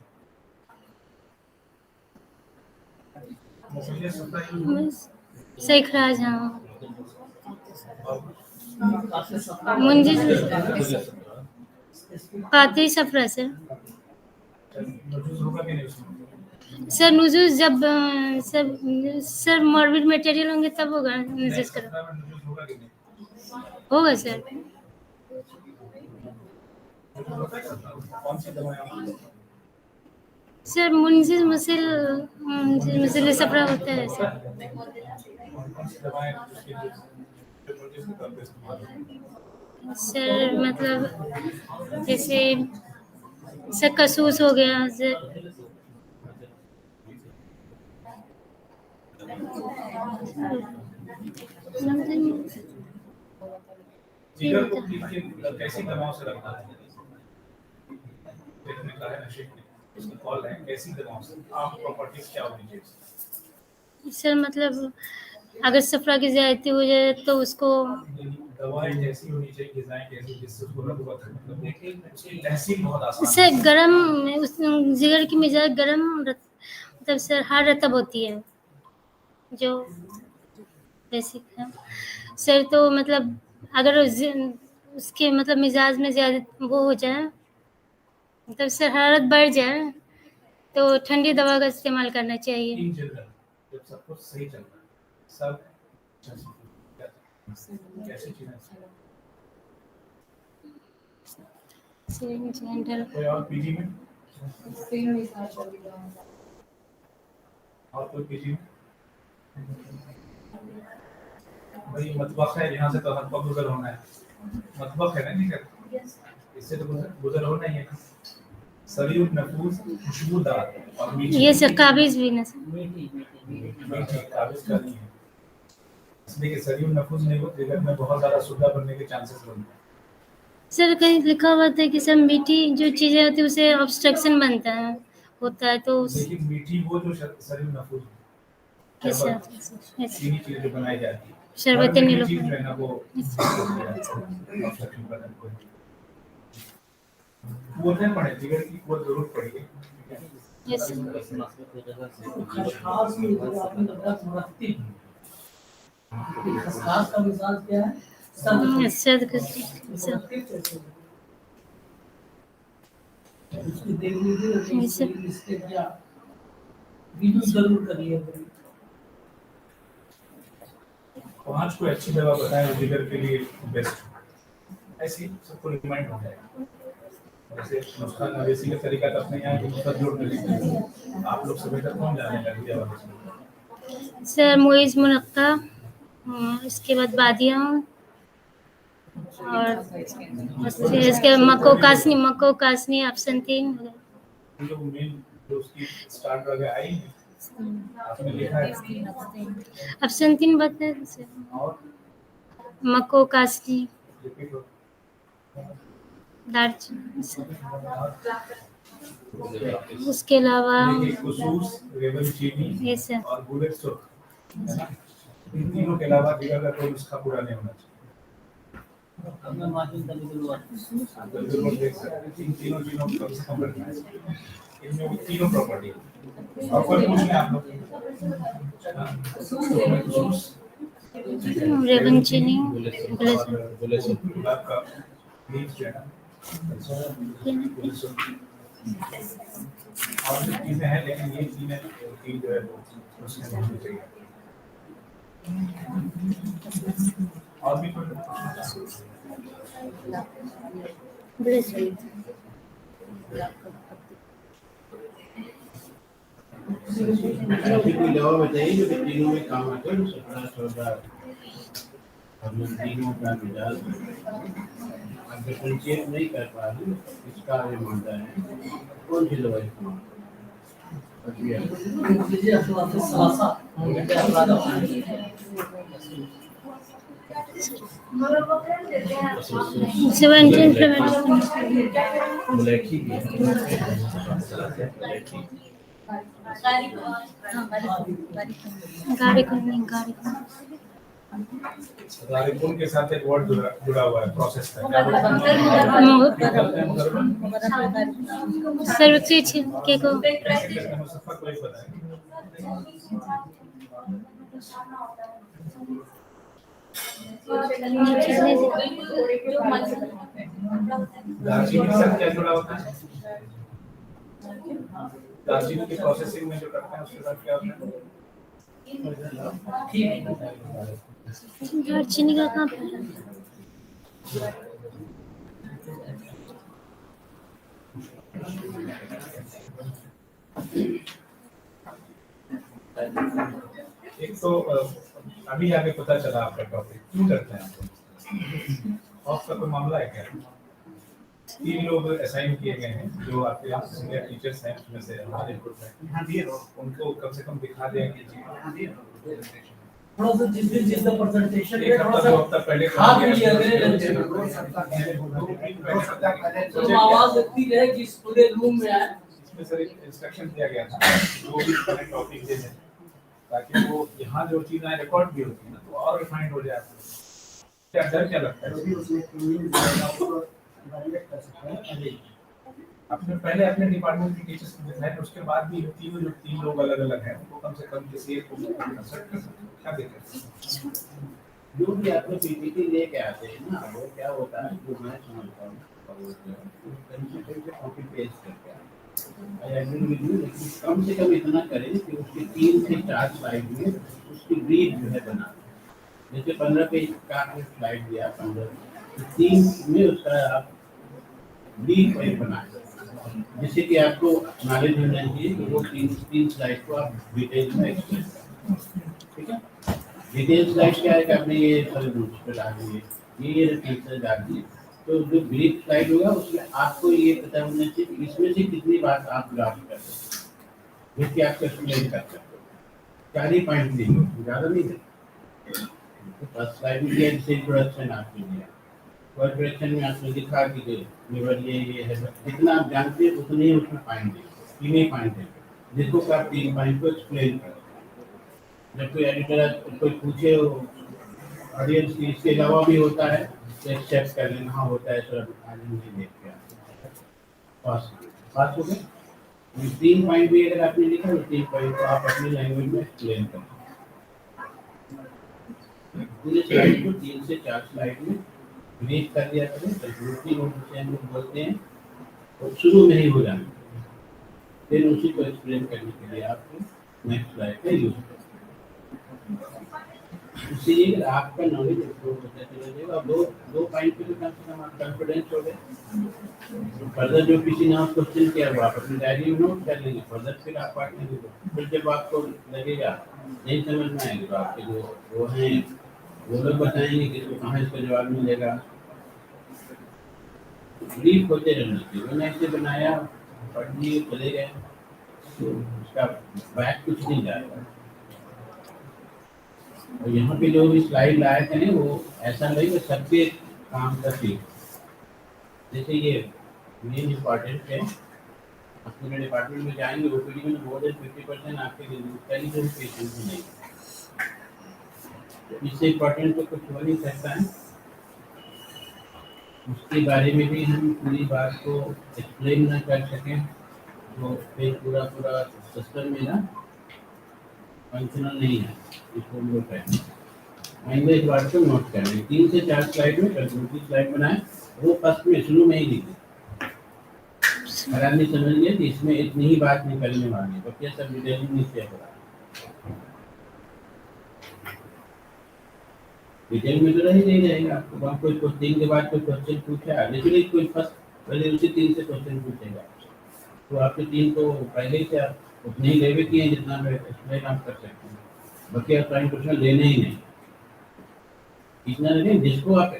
[SPEAKER 3] मुझे सफरा यूज
[SPEAKER 2] सही खराज। हाँ मुंजी पाते ही सफरा सर।
[SPEAKER 3] होगा कि नहीं उसमें?
[SPEAKER 2] सर नुजूस जब सर मॉर्बिड मटेरियल होंगे तब होगा नुजूस करो।
[SPEAKER 3] होगा कि नहीं?
[SPEAKER 2] होगा सर।
[SPEAKER 3] कौन सी दवाएं?
[SPEAKER 2] सर मुंजी मुसिल सफरा होता है सर।
[SPEAKER 3] कौन सी दवाएं
[SPEAKER 2] सर मतलब जैसे सर कसूस हो गया सर।
[SPEAKER 3] जिगर को कैसी दवाओं से रखना है? देखने का है नशे में इसकी कॉल है, कैसी दवाओं से? आम प्रॉपर्टीज क्या होनी चाहिए?
[SPEAKER 2] सर मतलब अगर सफरा की ज्यादती हो जाए तो उसको
[SPEAKER 3] दवाएं जैसी होनी चाहिए, डिजाइन कैसी, जिससे उसको रगबत हो, मतलब देखिए तहसील बहुत आसान
[SPEAKER 2] इससे
[SPEAKER 3] है।
[SPEAKER 2] गरम उस जिगर की मिजाज गरम मतलब सर हर रतब होती है जो बेसिक है सर। तो मतलब अगर उसके मतलब मिजाज में ज़्यादा वो हो जाए, मतलब सर हरारत बढ़ जाए, तो ठंडी दवा का इस्तेमाल करना चाहिए।
[SPEAKER 3] इन जनरल जब सब कुछ सही चल रहा है, सब कैसी चीजें
[SPEAKER 2] जनरल
[SPEAKER 3] कोई और पीजी में, और कोई पीजी में भाई मतबख है, यहाँ से तो हमको गुजर होना है, मतबख है ना, नहीं कर इससे तो गुजर होना ही है। सरीउन नफूस खुशबूदार और मीठी,
[SPEAKER 2] ये सब काबिज भी न
[SPEAKER 3] मीठी काबिज का नहीं है, इसलिए कि सरीउन नफूस ने जिगर में बहुत ज्यादा सुगंध बनने के चांसेस बनते हैं।
[SPEAKER 2] सर कहीं लिखा हुआ था कि सब मीठी जो चीज़ें होती है उसे ऑब्स्ट्रक्शन बनता है होता है, तो
[SPEAKER 3] लेकिन मीठी वो जो सरीउन नफूस
[SPEAKER 2] ऐसा
[SPEAKER 3] चीनी चीजें जो बनाई जाती है,
[SPEAKER 2] शरबत
[SPEAKER 3] हर मीठी
[SPEAKER 2] नीलो
[SPEAKER 3] चीज जो है ना वो ऑब्स्ट्रक्शन बनने को कुवत नहीं पड़े, जिगर की कुवत जरूर पड़ेगी।
[SPEAKER 2] यस
[SPEAKER 4] खसखस में जो आपने बताया मुरत्तिब, खसखस का मिसाल क्या है?
[SPEAKER 2] सद
[SPEAKER 4] मुरत्तिब कैसे होगा? उसकी देख लीजिए, इसके क्या वीडियो जरूर करिए।
[SPEAKER 3] 5 कोई अच्छी दवा बताएं जो जिगर के लिए बेस्ट, ऐसी सबको रिमाइंड हो जाएगा। वैसे नुस्खा नवेसी का तरीका तो अपने यहाँ के नुस्खा जोड़ने लिखते हैं, आप लोग से बेहतर कौन जानेगा दवा में।
[SPEAKER 2] सर मुइज़ मुनक्का, इसके बाद बादियाँ, और इसके मक्को कासनी अफसनतीन।
[SPEAKER 3] जो मेन जो उसकी स्टार्ट वगैरह आई है, आपने लिखा है
[SPEAKER 2] अफसनतीन बताए सर,
[SPEAKER 3] और
[SPEAKER 2] मक्को कासनी
[SPEAKER 3] रिपीट हो
[SPEAKER 2] दालचीनी सर। उसके अलावा
[SPEAKER 3] खुसूस, रेवल चीनी
[SPEAKER 2] ये सर
[SPEAKER 3] और बुलेट सुर्ख, है ना, इन तीनों के अलावा जिगर का कोई नुस्खा पूरा नहीं होना चाहिए।
[SPEAKER 4] अपना मार्जिन का निकलवा
[SPEAKER 3] आप बिल्कुल देख सकते हैं, इन तीनों चीजों को कम से कम रखना है, इनमें वो तीनों प्रॉपर्टी है। और कोई पूछ लें आप लोग, हाँ, खुसूस,
[SPEAKER 2] रेवन चीनी
[SPEAKER 3] बुलेट सुर्ख, गुलाब का बीज जो है ना, बुलेट सुर्ख, और भी चीजें हैं, लेकिन ये चीजें तीन जो है वो उसमें होनी चाहिए। और भी कोई
[SPEAKER 5] ऐसी कोई दवा बताइए जो कि तीनों में काम आते हो, सपना सौदा हम तीनों का मिजाज डिफरेंशिएट नहीं कर पा रही, इसका ये मानता है कौन सी दवाई
[SPEAKER 4] लीजिए। अखलाक सलासा
[SPEAKER 5] मुलेठी भी
[SPEAKER 2] गाड़ी करनी
[SPEAKER 3] रारिकुल के साथ एक वर्ड जुड़ा हुआ है, प्रोसेस का क्या बोलते हैं
[SPEAKER 2] सर्विस के को
[SPEAKER 3] मुसफ़्फ़र को ही पता है। दालचीनी के साथ क्या जुड़ा होता है? दालचीनी की प्रोसेसिंग में जो करते हैं उसके साथ क्या होता है?
[SPEAKER 2] दालचीनी का कहाँ पे है?
[SPEAKER 3] एक तो अभी आगे पता चला आपका टॉपिक क्यों करते हैं आप लोग? आपका कोई मामला है क्या? 3 लोग असाइन किए गए हैं जो आपके यहाँ सीनियर टीचर्स हैं, उसमें से हमारे ग्रुप में, उनको कम से कम दिखा दें कि
[SPEAKER 4] थोड़ा सा जिस प्रेजेंटेशन
[SPEAKER 3] एक हफ्ता 2 हफ्ता पहले
[SPEAKER 4] हाथ में लिया गया तो आवाज इतनी रहे कि इस पूरे रूम में आए।
[SPEAKER 3] इसमें सर इंस्ट्रक्शन दिया गया था जो भी टॉपिक दे दें, ताकि वो यहाँ जो चीज़ें रिकॉर्ड भी होती है ना तो और रिफाइंड हो जाए। क्या डर क्या लगता
[SPEAKER 1] जो
[SPEAKER 3] है?
[SPEAKER 1] भी उसमें क्लीनिंग उसको इवैल्यूएट कर सकते हैं पहले।
[SPEAKER 3] आपने पहले अपने डिपार्टमेंट के टीचर्स को दिखाया, उसके बाद भी तीनों जो 3 लोग अलग अलग हैं उनको कम से कम किसी एक को कंसल्ट कर सकते हैं, क्या दिक्कत है?
[SPEAKER 5] जो भी आपको पीपीटी लेके आते हैं ना, वो क्या होता है, जो मैं समझता हूँ और वो जो है, वो कहीं से कॉपी पेस्ट करके आते हैं। आई एग्री विद यू, लेकिन कम से कम इतना करें कि उसकी 3 से 4 स्लाइड में उसकी ब्रीफ जो है बना दें। जैसे 15 पेज का आपने स्लाइड दिया, 15 तो 3 में उसका आप ब्रीफ एक बनाएं, जिससे कि आपको नॉलेज होना चाहिए कि वो 3 स्लाइड को आप डिटेल में एक्सप्लेन करें। ठीक है, डिटेल स्लाइड क्या है कि आपने ये सारे रूल्स पे डाल दिए, ये रेफरेंसेस डाल दिए, तो जो ब्रीफ स्लाइड होगा उसमें आपको ये पता होना चाहिए कि इसमें से कितनी बात आप ग्रास्प कर सकते हो, जिसकी आपको एक्सप्लेन कर सकते हो। 4 ही पॉइंट दिए, ज़्यादा नहीं है। तो फर्स्ट स्लाइड में दिया, जैसे इंट्रोडक्शन आपने दिया, इंट्रोडक्शन में आपने लिखा कि लिवर ये है, जितना आप जानते हैं उतने ही उसमें पॉइंट दिए, 3 ही पॉइंट है, जिसको कि आप 3 पॉइंट को एक्सप्लेन करें। जब कोई एडिटर कोई पूछे ऑडियंस की इसके अलावा भी होता है तो एक्सेप्ट कर लेना, हाँ होता है सर, आज मुझे देख के पास पास हो गए। 3 पॉइंट भी अगर आपने लिखा तो 3 पॉइंट को आप अपनी लैंग्वेज में एक्सप्लेन करें। पूरे स्लाइड को 3 से 4 स्लाइड में ब्रीफ कर दिया करें, कंक्लूसिव नोट जिसे हम लोग बोलते हैं, और शुरू में ही हो जाना, फिर उसी को एक्सप्लेन करने के लिए आपको नेक्स्ट स्लाइड का यूज करें। इसीलिए आपका नॉलेज इम्प्रूव होता चला जाएगा। और दो पॉइंट पे तो कम से कम आप कॉन्फिडेंस हो गए। फर्दर जो किसी ने आपको क्वेश्चन किया वो आप अपनी डायरी में नोट कर लेंगे, फर्दर फिर आप पार्ट में फिर जब आपको लगेगा नहीं समझ में आएगा तो आपके जो वो हैं वो लोग बताएंगे कि इसको कहाँ इसका जवाब मिलेगा। ब्रीफ होते रहना चाहिए, मैंने ऐसे बनाया पढ़ लिए चले गए तो उसका बैक कुछ नहीं जाएगा। और यहाँ पे जो भी स्लाइड लाए थे वो ऐसा नहीं कि सबके काम का चीज, जैसे ये मेन इम्पॉर्टेंट है। आप पूरे डिपार्टमेंट में जाएंगे ओपीडी में मोर देन 50% आपके कहीं से पेशेंट नहीं, तो इससे इम्पोर्टेंट तो कुछ हो नहीं सकता है। उसके बारे में भी हम पूरी बात को एक्सप्लेन ना कर सकें तो फिर पूरा सिस्टम में ना फंक्शनल नहीं है। इसको हम लोग कहते हैं आइंदा इस बात को नोट कर लें। 3 से 4 स्लाइड में कंक्लूसिव स्लाइड बनाएं, वो फर्स्ट में शुरू में ही लिखें। अगर आपने समझ लिया कि इसमें इतनी ही बात निकलने वाली है तो क्या सब डिटेलिंग नहीं शेयर हो रहा है, डिटेल में तो रह ही नहीं जाएगा। आपको वहाँ कोई क्वेश्चन के बाद कोई क्वेश्चन पूछा, लेकिन कोई फर्स्ट पहले उसी 3 से क्वेश्चन पूछेगा तो आपके 3 को पहले से आप उतने ही लेवे किए जितना एक्सप्लेन आप कर सकते हैं। बाकी आप टाइम क्वेश्चन लेने ही नहीं, इतना नहीं जिसको आप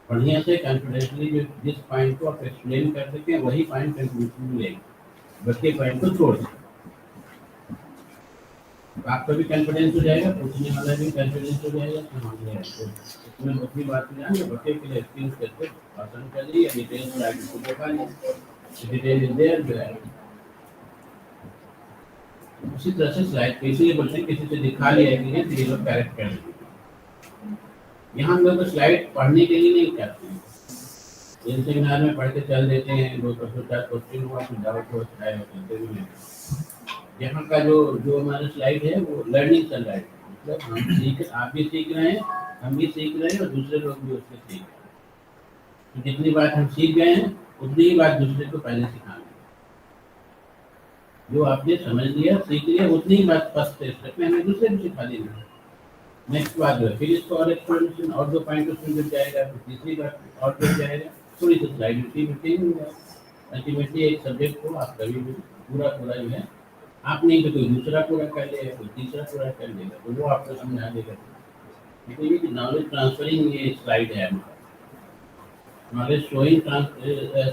[SPEAKER 5] बढ़िया से कॉन्फिडेंटली जो जिस पॉइंट को आप एक्सप्लेन कर सकें वही पॉइंट कंक्लूजन में लेंगे, बाकी पॉइंट को छोड़ दें। आपका भी कॉन्फिडेंस हो जाएगा, पूछने वाला भी कॉन्फिडेंस हो जाएगा कि हाँ ये इसमें दूसरी बात में जाएंगे बच्चे के लिए एक्सपीरियंस करके भाषण कर लिए डिटेल स्लाइड को दिखा लिया, डिटेल इज देयर जो है। उसी तरह से स्लाइड पे इसीलिए बोलते हैं किसी से दिखा लिया कि ये लोग करेक्ट कर लेंगे। यहाँ हम लोग स्लाइड पढ़ने के लिए नहीं करते हैं, इन सेमिनार में पढ़ के चल देते हैं, 2-4 क्वेश्चन हुआ तो डाउट हो जाए होते हैं। यहाँ का जो हमारा स्लाइड है वो लर्निंग चल रहा है, मतलब हम सीख आप भी सीख रहे हैं, हम भी सीख रहे हैं और दूसरे लोग भी उससे सीख रहे हैं। तो जितनी बात हम सीख गए हैं उतनी ही बात दूसरे को पहले सिखाना है। जो आपने समझ लिया सीख लिया उतनी ही बात फर्स्ट स्टेप में हमें दूसरे को सिखा देना है। नेक्स्ट बात जो है फिर इसको और एक्सप्लेनेशन और 2 पॉइंट उसमें जुड़ जाएगा, तो तीसरी बात और जुड़ जाएगा, थोड़ी सी स्लाइड अल्टीमेटली एक सब्जेक्ट को आप कभी भी पूरा जो है आप नहीं तो कोई दूसरा पूरा कर लेगा, कोई तीसरा पूरा कर लेगा, तो वो आपको समझा देगा। देखिए कि नॉलेज ट्रांसफरिंग ये स्लाइड है हमारा, नॉलेज शोइंग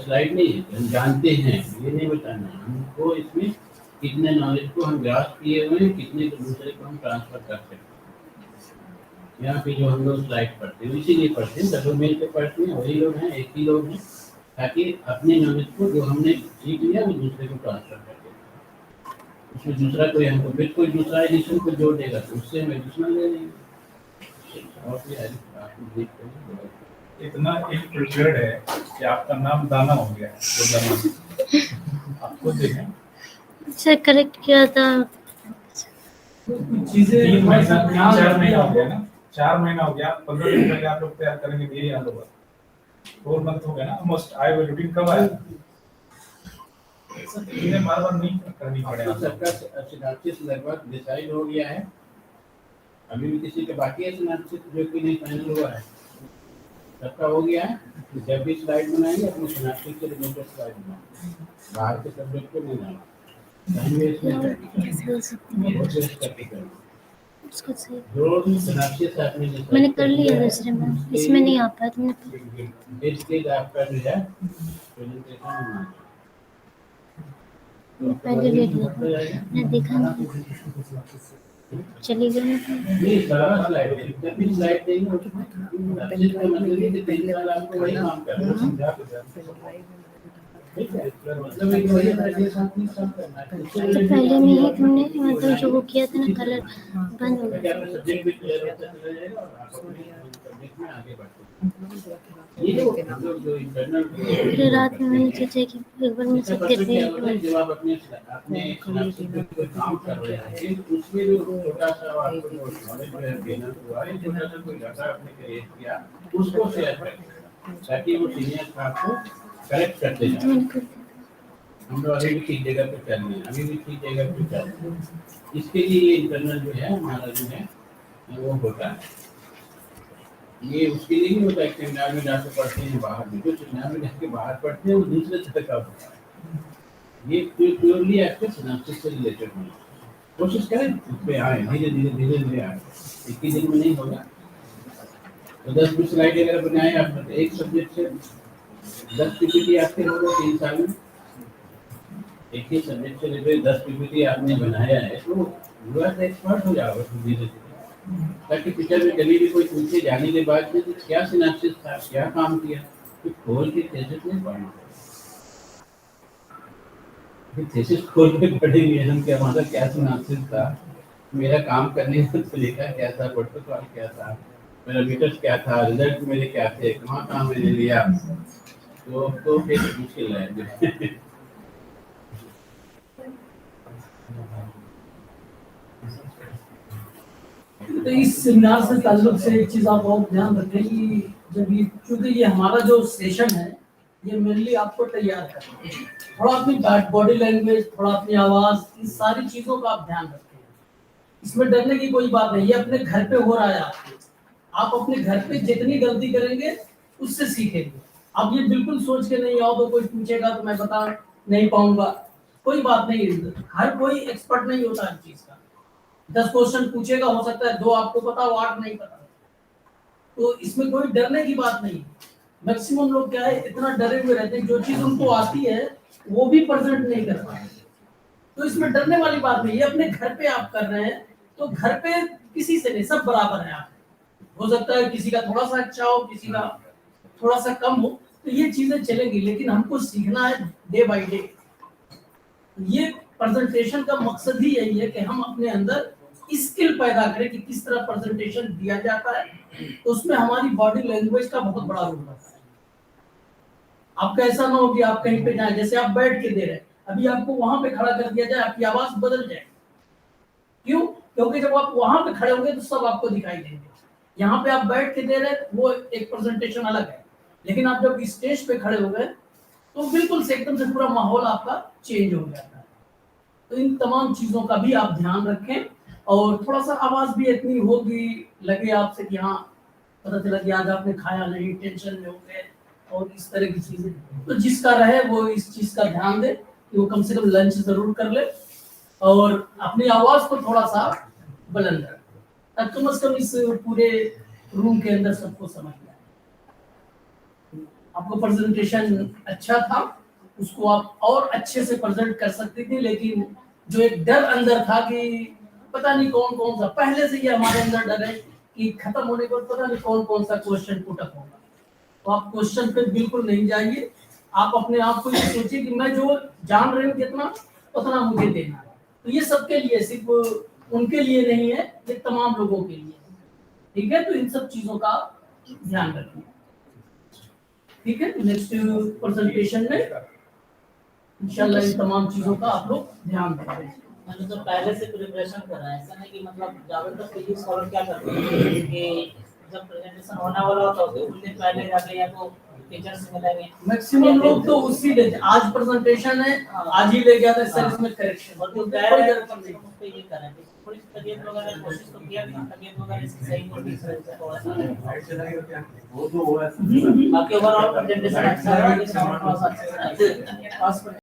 [SPEAKER 5] स्लाइड नहीं है। हम जानते हैं ये नहीं बताना, हमको इसमें कितने नॉलेज को हम ग्रास्प किए हुए हैं, कितने को दूसरे को हम ट्रांसफर कर सकते हैं। यहाँ पे जो हम लोग स्लाइड पढ़ते हैं इसीलिए पढ़ते हैं, सब लोग मिल के पढ़ते हैं, वही लोग हैं, एक ही लोग हैं, ताकि अपने नॉलेज को जो हमने सीख लिया वो दूसरे को ट्रांसफर कर दें। उसमें दूसरा कोई हमको फिर कोई दूसरा एडिशन को जोड़ देगा तो उससे हम एडिशनल ले लेंगे। और भी है, आपको देख कर
[SPEAKER 3] इतना इनप्रिपेयर्ड है कि आपका नाम दाना हो गया तो दाना आप खुद देखें
[SPEAKER 2] सर करेक्ट किया था।
[SPEAKER 4] तो कुछ चीजें
[SPEAKER 3] 3 महीना
[SPEAKER 4] ध्यान
[SPEAKER 3] 4
[SPEAKER 4] रखिए
[SPEAKER 3] महीना हो
[SPEAKER 4] आपको।
[SPEAKER 3] गया ना 4 महीना हो गया 15 दिन पहले आप लोग तैयार करेंगे तो ये याद होगा 4 मंथ हो गया ना ऑलमोस्ट आए हुए रूटीन कब आया सब चीजें बार बार नहीं करनी पड़े
[SPEAKER 5] आपका सबका सिनाप्सिस लगभग डिसाइड हो गया है। अभी भी किसी के बाकी है सिनाप्सिस जो कि नहीं फाइनल हुआ है? सबका हो गया है। तो जब भी स्लाइड बनाएंगे अपने सिनाप्सिस के रिलेटेड स्लाइड बनाएंगे, बाहर के सब्जेक्ट को नहीं जाना। टाइम वेस्ट नहीं करना, बहुत वेस्ट करके करना।
[SPEAKER 2] उसको सही
[SPEAKER 5] जो सिनाप्सिस आपने decide
[SPEAKER 2] मैंने कर लिया
[SPEAKER 5] है,
[SPEAKER 2] दूसरे में, इसमें नहीं आ पाया तुमने।
[SPEAKER 5] इस चीज आपका जो है प्रेजेंटेशन होना चाहिए।
[SPEAKER 2] मैं पहले ले लिया, मैं देखा नहीं, चली गई मैं।
[SPEAKER 5] ये सारा स्लाइड है, जितने भी स्लाइड देंगे उसमें सिनाप्सिस का मतलब है कि 3 साल आपको वही काम करना है, समझा के ठीक है, मतलब एक वही है साथ में काम करना है।
[SPEAKER 2] तो पहले में ही तुमने मतलब जो वो किया था ना कलर बंद हो
[SPEAKER 5] क्या
[SPEAKER 2] गया।
[SPEAKER 5] आपका सब्जेक्ट भी क्लियर होता चला जाएगा और आप अपने सब्जेक्ट में आगे बढ़ते ये जो इंटरनल
[SPEAKER 2] फिर रात में मैंने सोचा कि एक बार मैं
[SPEAKER 5] इसका
[SPEAKER 2] सबके
[SPEAKER 5] मतलब क्या होता है
[SPEAKER 2] पे
[SPEAKER 5] जब आप अपने सिनेप्सिस पे कोई काम कर रहे हैं उसमें जो छोटा सा आपको जो नॉलेज जो है गेन हुआ है छोटा सा कोई डाटा आपने क्रिएट किया उसको शेयर करें ताकि वो सीनियर स्टाफ को करेक्ट करते जाए।
[SPEAKER 2] मैंने कर दिया।
[SPEAKER 5] हम लोग अभी भी ठीक जगह पे चल रहे हैं, अभी भी ठीक जगह पे चल रहे हैं। इसके लिए ये इंटरनल जो है हमारा जो है वो होता है। ये उसके लिए नहीं होता है कि सेमिनार में जाके पढ़ते हैं बाहर में, जो सेमिनार में जाके बाहर पढ़ते हैं वो दूसरे तरह का होता है। ये प्योरली आपके सिनेप्सिस से रिलेटेड होना। कोशिश करें उस पर आए, धीरे धीरे आए, 21 दिन में नहीं होगा। तो 10-20 स्लाइड अगर बनाए आप एक सब्जेक्ट से 10 पीपीटी आपके होगा 3 साल में। एक ही सब्जेक्ट से रिलेटेड 10 पीपीटी आपने बनाया है तो यू आर एक्सपर्ट हो जाओगे धीरे धीरे, ताकि टीचर में कभी भी कोई पूछे जाने के बाद में क्या सिनेप्सिस था, क्या काम किया, तो खोल के थीसिस नहीं पढ़ना। थीसिस खोल के पढ़ेंगे हम कि हमारा क्या सिनेप्सिस था, मेरा काम करने का तरीका क्या था, प्रोटोकॉल क्या था, पैरामीटर्स क्या था, रिजल्ट मेरे क्या थे, कहाँ कहाँ मैंने लिया, तो फिर मुश्किल है।
[SPEAKER 4] तो इस सेमिनार से ताल्लुक से एक चीज आप बहुत ध्यान रखें कि जब ये क्योंकि ये हमारा जो सेशन है ये मेनली आपको तैयार करना है। थोड़ा अपनी बॉडी लैंग्वेज, थोड़ा अपनी आवाज, इन सारी चीजों का आप ध्यान रखें। इसमें डरने की कोई बात नहीं, ये अपने घर पे हो रहा है आपके। आप अपने घर पे जितनी गलती करेंगे उससे सीखेंगे। आप ये बिल्कुल सोच के नहीं आओ तो कोई पूछेगा तो मैं बता नहीं पाऊंगा, कोई बात नहीं। हर कोई एक्सपर्ट नहीं होता हर चीज का। 10 क्वेश्चन पूछेगा, हो सकता है 2 आपको पता हो, 8 नहीं पता। तो इसमें कोई डरने की बात नहीं। मैक्सिमम लोग क्या है इतना डरे हुए रहते हैं, जो चीज उनको आती है वो भी प्रेजेंट नहीं कर पाते। तो इसमें डरने वाली बात नहीं है। अपने घर पे आप कर रहे हैं तो घर पे किसी से नहीं, सब बराबर है। आप हो सकता है किसी का थोड़ा सा अच्छा हो, किसी का थोड़ा सा कम हो, तो ये चीजें चलेगी, लेकिन हमको सीखना है डे बाय डे। ये प्रेजेंटेशन का मकसद ही यही है कि हम अपने अंदर स्किल पैदा करें कि किस तरह प्रेजेंटेशन दिया जाता है। तो उसमें हमारी बॉडी लैंग्वेज का बहुत बड़ा रोल होता है। आपका ऐसा ना हो कि आप कहीं पे जाए, जैसे आप बैठ के दे रहे हैं, अभी आपको वहां पे खड़ा कर दिया जाए, आपकी आवाज बदल जाए। क्यों? क्योंकि जब आप वहां पे खड़े होंगे तो सब आपको दिखाई देंगे। यहाँ पे आप बैठ के दे रहे हैं वो एक प्रेजेंटेशन अलग है, लेकिन आप जब स्टेज पे खड़े हो गए तो बिल्कुल से एकदम से पूरा माहौल आपका चेंज हो जाता है। तो इन तमाम चीजों का भी आप ध्यान रखें। और थोड़ा सा आवाज भी इतनी होगी लगे आपसे कि हाँ पता चला कि आज आपने खाया नहीं, टेंशन में हो गए और इस तरह की चीजें, तो जिसका रहे वो इस चीज का ध्यान दे कि वो कम से कम लंच जरूर कर ले और अपनी आवाज को थोड़ा सा बुलंद रखे, कम से कम इस पूरे रूम के अंदर सबको समझ में आए। आपको प्रेजेंटेशन अच्छा था, उसको आप और अच्छे से प्रेजेंट कर सकती थी, लेकिन जो एक डर अंदर था कि पता नहीं कौन कौन सा, पहले से ये हमारे अंदर डर है कि खत्म होने पर पता नहीं कौन कौन सा क्वेश्चन पुट अप होगा। तो आप क्वेश्चन पे बिल्कुल नहीं जाइए। आप अपने आप को ये सोचिए कि मैं जो जान रही हूँ कितना, उतना मुझे देना है। तो ये सबके लिए, सिर्फ उनके लिए नहीं है, ये तमाम लोगों के लिए। ठीक है, तो इन सब चीजों का ध्यान रखिए। ठीक है, नेक्स्ट प्रेजेंटेशन में इंशाल्लाह इन तमाम चीजों का आप लोग ध्यान रखें।
[SPEAKER 6] मतलब तो पहले से प्रिपरेशन कर रहा है, ऐसा नहीं कि मतलब ज्यादातर फिजिक्स वाले क्या करते हैं कि जब प्रेजेंटेशन होने वाला होता है उसके कुछ दिन पहले जाके या तो टीचर से मिलेंगे।
[SPEAKER 4] मैक्सिमम लोग तो उसी डे, आज प्रेजेंटेशन है आज ही ले गया था सर, इसमें करेक्शन
[SPEAKER 6] और जो
[SPEAKER 4] कोई
[SPEAKER 6] कह रहे हैं
[SPEAKER 4] जरूरत
[SPEAKER 6] कम से
[SPEAKER 4] नहीं।
[SPEAKER 6] कम उसको ये करें कि थोड़ी सी तबीयत वगैरह कोशिश तो किया कि तबीयत वगैरह इसकी सही होगी थोड़ा सा। बाकी ओवरऑल प्रेजेंटेशन अच्छा है, थोड़ा सा अच्छा है।